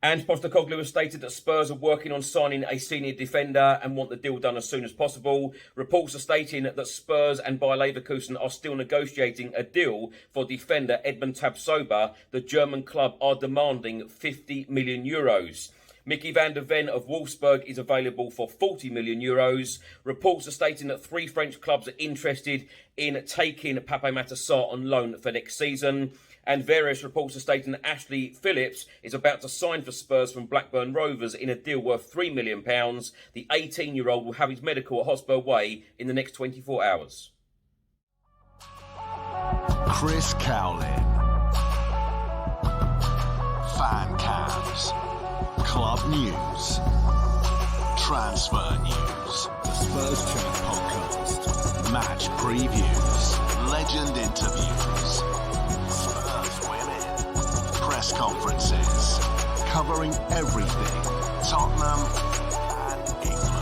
And Postecoglou has stated that Spurs are working on signing a senior defender and want the deal done as soon as possible. Reports are stating that Spurs and Bayer Leverkusen are still negotiating a deal for defender Edmund Tapsoba. The German club are demanding 50 million euros. Mickey van der Ven of Wolfsburg is available for 40 million euros. Reports are stating that 3 French clubs are interested in taking Pape Matar Sarr on loan for next season. And various reports are stating that Ashley Phillips is about to sign for Spurs from Blackburn Rovers in a deal worth £3 million. The 18-year-old will have his medical at Hotspur Way in the next 24 hours. Chris Cowlin. Fan cams. Club news. Transfer news. The Spurs Chat podcast. Match previews. Legend interviews. Spurs women. Press conferences. Covering everything. Tottenham and England.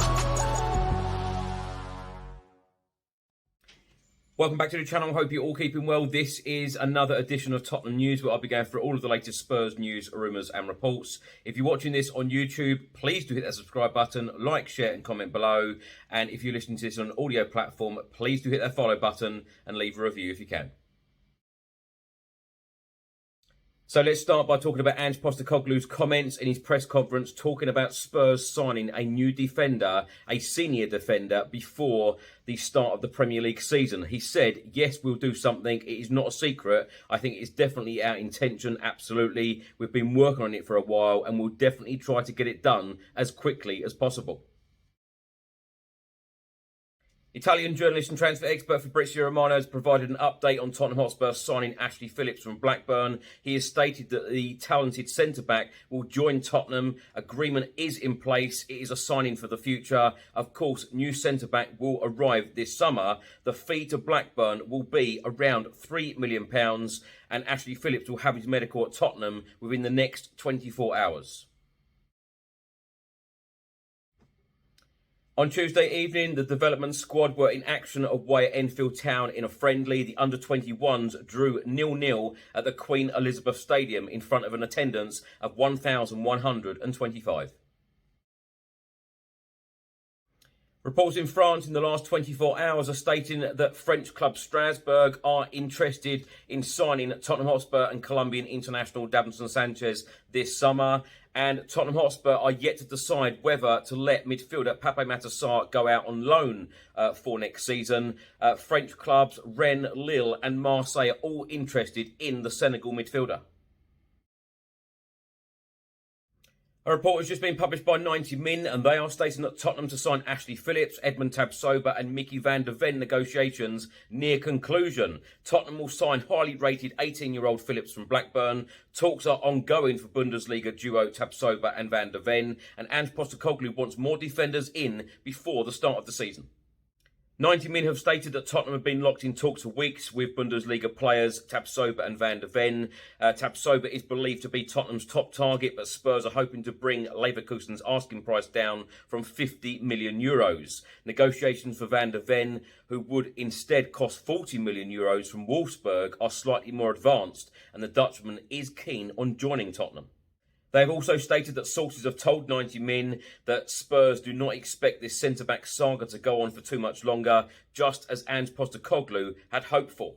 Welcome back to the channel. Hope you're all keeping well. This is another edition of Tottenham News where I'll be going through all of the latest Spurs news, rumours and reports. If you're watching this on YouTube, please do hit that subscribe button, like, share and comment below. And if you're listening to this on an audio platform, please do hit that follow button and leave a review if you can. So let's start by talking about Ange Postecoglou's comments in his press conference talking about Spurs signing a new defender, a senior defender, before the start of the Premier League season. He said, yes, we'll do something. It is not a secret. I think it's definitely our intention, absolutely. We've been working on it for a while and we'll definitely try to get it done as quickly as possible. Italian journalist and transfer expert Fabrizio Romano has provided an update on Tottenham Hotspur signing Ashley Phillips from Blackburn. He has stated that the talented centre-back will join Tottenham. Agreement is in place. It is a signing for the future. Of course, new centre-back will arrive this summer. The fee to Blackburn will be around £3 million and Ashley Phillips will have his medical at Tottenham within the next 24 hours. On Tuesday evening, the development squad were in action away at Enfield Town in a friendly. The under-21s drew 0-0 at the Queen Elizabeth Stadium in front of an attendance of 1,125. Reports in France in the last 24 hours are stating that French club Strasbourg are interested in signing Tottenham Hotspur and Colombian international Davinson Sanchez this summer. And Tottenham Hotspur are yet to decide whether to let midfielder Pape Matar Sarr go out on loan for next season. French clubs Rennes, Lille and Marseille are all interested in the Senegal midfielder. A report has just been published by 90 Min and they are stating that Tottenham to sign Ashley Phillips, Edmund Tapsoba and Mickey van der Ven negotiations near conclusion. Tottenham will sign highly rated 18-year-old Phillips from Blackburn. Talks are ongoing for Bundesliga duo Tapsoba and van der Ven, and Ange Postecoglou wants more defenders in before the start of the season. 90 Min have stated that Tottenham have been locked in talks for weeks with Bundesliga players Tapsoba and van der Ven. Tapsoba is believed to be Tottenham's top target, but Spurs are hoping to bring Leverkusen's asking price down from 50 million euros. Negotiations for van der Ven, who would instead cost 40 million euros from Wolfsburg, are slightly more advanced, and the Dutchman is keen on joining Tottenham. They have also stated that sources have told 90 Min that Spurs do not expect this centre-back saga to go on for too much longer, just as Ange Postecoglou had hoped for.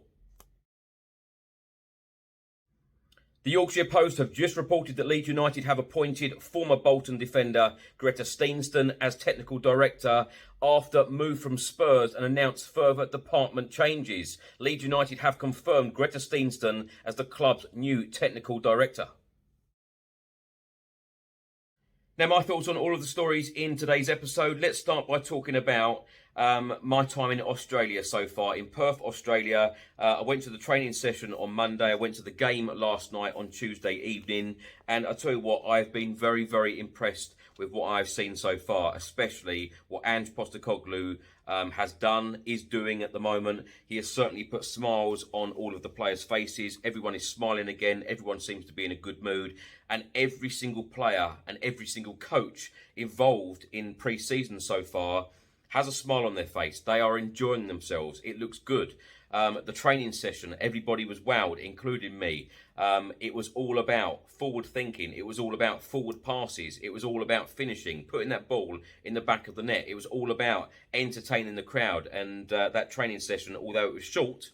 The Yorkshire Post have just reported that Leeds United have appointed former Bolton defender Greta Steenston as technical director after move from Spurs and announced further department changes. Leeds United have confirmed Greta Steenston as the club's new technical director. Now, my thoughts on all of the stories in today's episode. Let's start by talking about my time in Australia so far. In Perth, Australia, I went to the training session on Monday. I went to the game last night on Tuesday evening. And I tell you what, I've been very, very impressed with what I've seen so far, especially what Ange Postecoglou has done, is doing at the moment. He has certainly put smiles on all of the players' faces. Everyone is smiling again. Everyone seems to be in a good mood. And every single player and every single coach involved in pre-season so far has a smile on their face. They are enjoying themselves. It looks good. The training session, everybody was wowed, including me. It was all about forward thinking. It was all about forward passes. It was all about finishing, putting that ball in the back of the net. It was all about entertaining the crowd. And that training session, although it was short,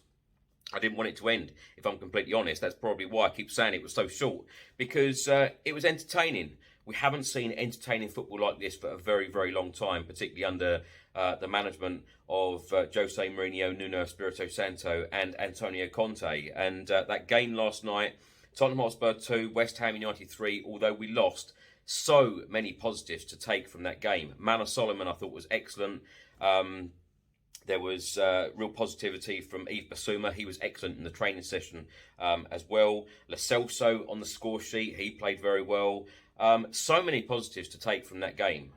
I didn't want it to end, if I'm completely honest. That's probably why I keep saying it was so short, because it was entertaining. We haven't seen entertaining football like this for a very, very long time, particularly under the management of Jose Mourinho, Nuno Espirito Santo and Antonio Conte. And that game last night, Tottenham Hotspur 2, West Ham United 3, although we lost, so many positives to take from that game. Mana Solomon, I thought, was excellent. There was real positivity from Yves Bissouma. He was excellent in the training session as well. Lo Celso on the score sheet, he played very well. So many positives to take from that game.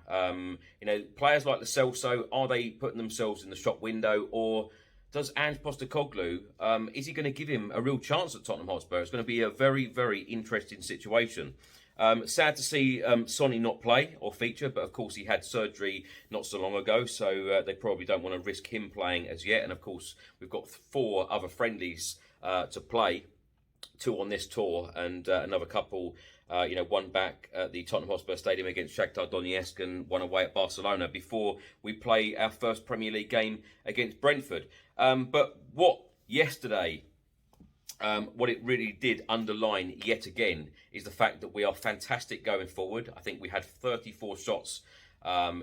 Players like Lo Celso, are they putting themselves in the shop window, or does Ange Postecoglou, is he going to give him a real chance at Tottenham Hotspur? It's going to be a very, very interesting situation. Sad to see Sonny not play or feature, but of course he had surgery not so long ago, so they probably don't want to risk him playing as yet. And of course, we've got 4 other friendlies to play, 2 on this tour, and another couple, one back at the Tottenham Hotspur Stadium against Shakhtar Donetsk and one away at Barcelona before we play our first Premier League game against Brentford. But what yesterday... what it really did underline yet again is the fact that we are fantastic going forward. I think we had 34 shots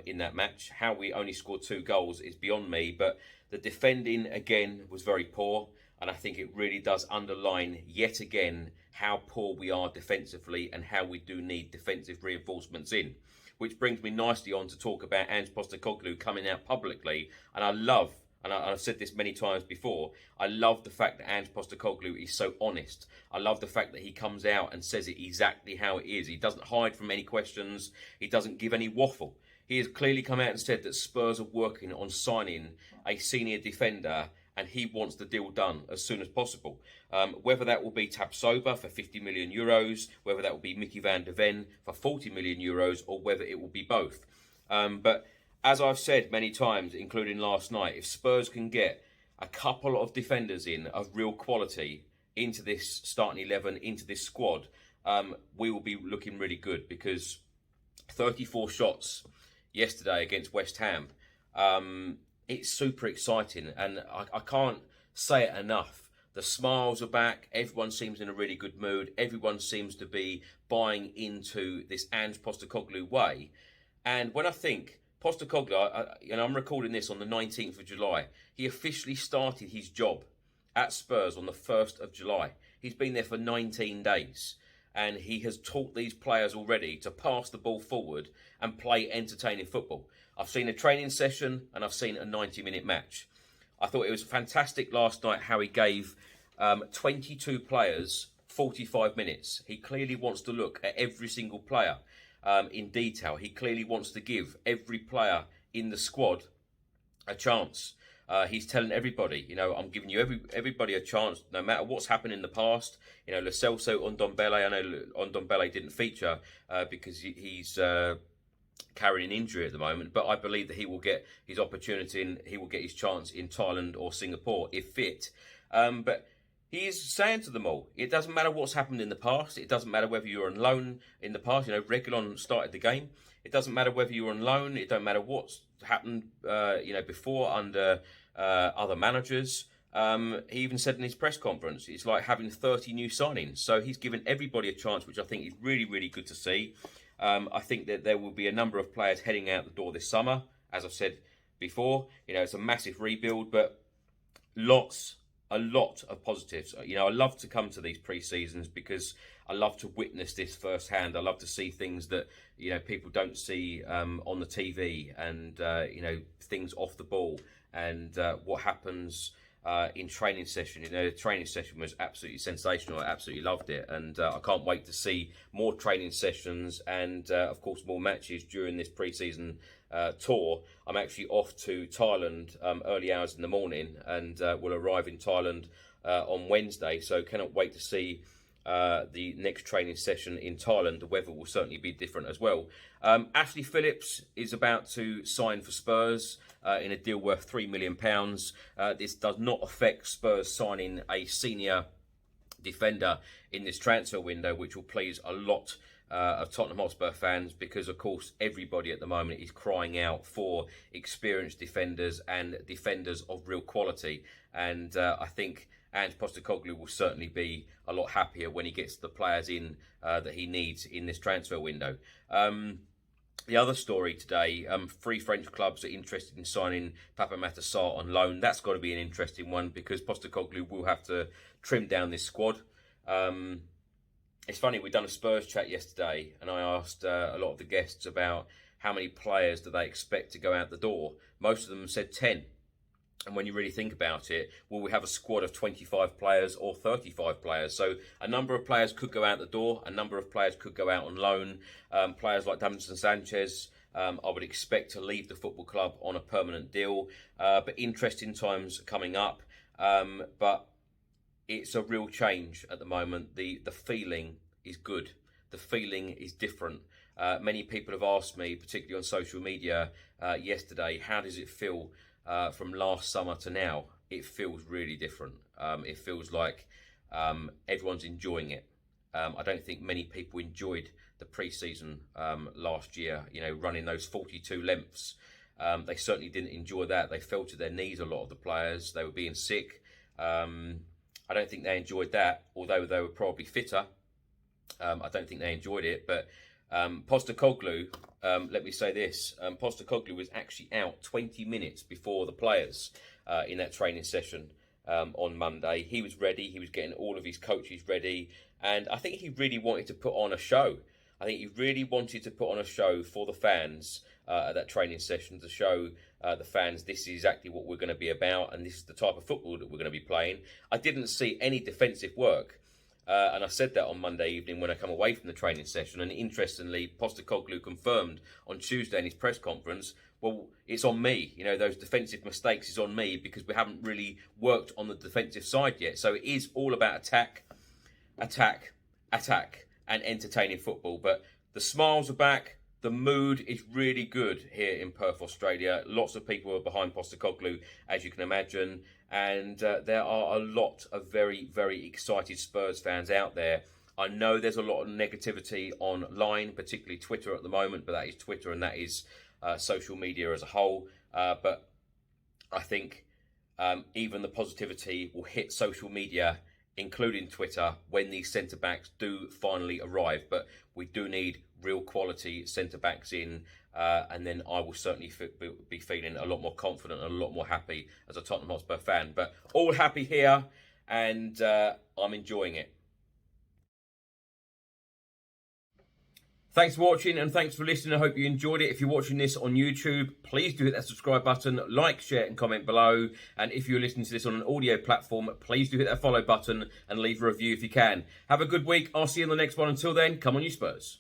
in that match. How we only scored 2 goals is beyond me, but the defending again was very poor, and I think it really does underline yet again how poor we are defensively and how we do need defensive reinforcements in. Which brings me nicely on to talk about Ange Postecoglou coming out publicly, and I love, and I've said this many times before, I love the fact that Ange Postecoglou is so honest. I love the fact that he comes out and says it exactly how it is. He doesn't hide from any questions. He doesn't give any waffle. He has clearly come out and said that Spurs are working on signing a senior defender, and he wants the deal done as soon as possible. Whether that will be Tapsoba for 50 million euros, whether that will be Mickey van der Ven for 40 million euros, or whether it will be both. But as I've said many times, including last night, if Spurs can get a couple of defenders in of real quality into this starting 11, into this squad, we will be looking really good, because 34 shots yesterday against West Ham, it's super exciting, and I can't say it enough. The smiles are back. Everyone seems in a really good mood. Everyone seems to be buying into this Ange Postecoglou way. And when I think Postecoglou, I'm recording this on the 19th of July. He officially started his job at Spurs on the 1st of July. He's been there for 19 days. And he has taught these players already to pass the ball forward and play entertaining football. I've seen a training session and I've seen a 90-minute match. I thought it was fantastic last night how he gave 22 players 45 minutes. He clearly wants to look at every single player in detail. He clearly wants to give every player in the squad a chance. He's telling everybody, I'm giving you everybody a chance, no matter what's happened in the past. Lo Celso, Ndombele, I know Ndombele didn't feature because he's carrying an injury at the moment, but I believe that he will get his opportunity and he will get his chance in Thailand or Singapore if fit. But he is saying to them all, it doesn't matter what's happened in the past. It doesn't matter whether you're on loan in the past. Reguilon started the game. It doesn't matter whether you're on loan. It don't matter what's happened, before under other managers. He even said in his press conference, it's like having 30 new signings. So he's given everybody a chance, which I think is really, really good to see. I think that there will be a number of players heading out the door this summer. As I've said before, it's a massive rebuild, but a lot of positives. I love to come to these pre-seasons because I love to witness this firsthand. I love to see things that people don't see on the TV, and things off the ball, and what happens in training session. The training session was absolutely sensational. I absolutely loved it, and I can't wait to see more training sessions and of course more matches during this pre-season tour. I'm actually off to Thailand early hours in the morning, and will arrive in Thailand on Wednesday, so cannot wait to see the next training session in Thailand, the weather will certainly be different as well. Ashley Phillips is about to sign for Spurs in a deal worth £3 million. This does not affect Spurs signing a senior defender in this transfer window, which will please a lot of Tottenham Hotspur fans, because of course everybody at the moment is crying out for experienced defenders and defenders of real quality, and I think Ange Postecoglou will certainly be a lot happier when he gets the players in that he needs in this transfer window. The other story today, 3 French clubs are interested in signing Papa Matar on loan. That's got to be an interesting one, because Postecoglou will have to trim down this squad. It's funny, we've done a Spurs chat yesterday, and I asked a lot of the guests about how many players do they expect to go out the door. Most of them said 10. And when you really think about it, will we have a squad of 25 players or 35 players? So a number of players could go out the door. A number of players could go out on loan. Players like Davinson Sanchez, I would expect to leave the football club on a permanent deal. But interesting times coming up. But it's a real change at the moment. The feeling is good. The feeling is different. Many people have asked me, particularly on social media yesterday, how does it feel from last summer to now? It feels really different. It feels like everyone's enjoying it. I don't think many people enjoyed the pre-season last year, running those 42 lengths. They certainly didn't enjoy that. They fell to their knees, a lot of the players. They were being sick. I don't think they enjoyed that, although they were probably fitter. I don't think they enjoyed it, but Postecoglou, let me say this, Postecoglou was actually out 20 minutes before the players in that training session on Monday. He was ready, he was getting all of his coaches ready, and I think he really wanted to put on a show. I think he really wanted to put on a show for the fans at that training session, to show the fans this is exactly what we're going to be about, and this is the type of football that we're going to be playing. I didn't see any defensive work. And I said that on Monday evening when I come away from the training session. And interestingly, Postecoglou confirmed on Tuesday in his press conference, well, it's on me. Those defensive mistakes is on me, because we haven't really worked on the defensive side yet. So it is all about attack, attack, attack, and entertaining football. But the smiles are back. The mood is really good here in Perth, Australia. Lots of people are behind Postecoglou, as you can imagine. And there are a lot of very, very excited Spurs fans out there. I know there's a lot of negativity online, particularly Twitter at the moment, but that is Twitter and that is social media as a whole. But I think even the positivity will hit social media, including Twitter, when these centre-backs do finally arrive. But we do need real quality centre-backs in, and then I will certainly be feeling a lot more confident and a lot more happy as a Tottenham Hotspur fan. But all happy here, and I'm enjoying it. Thanks for watching and thanks for listening. I hope you enjoyed it. If you're watching this on YouTube, please do hit that subscribe button, like, share and comment below. And if you're listening to this on an audio platform, please do hit that follow button and leave a review if you can. Have a good week. I'll see you in the next one. Until then, come on you Spurs.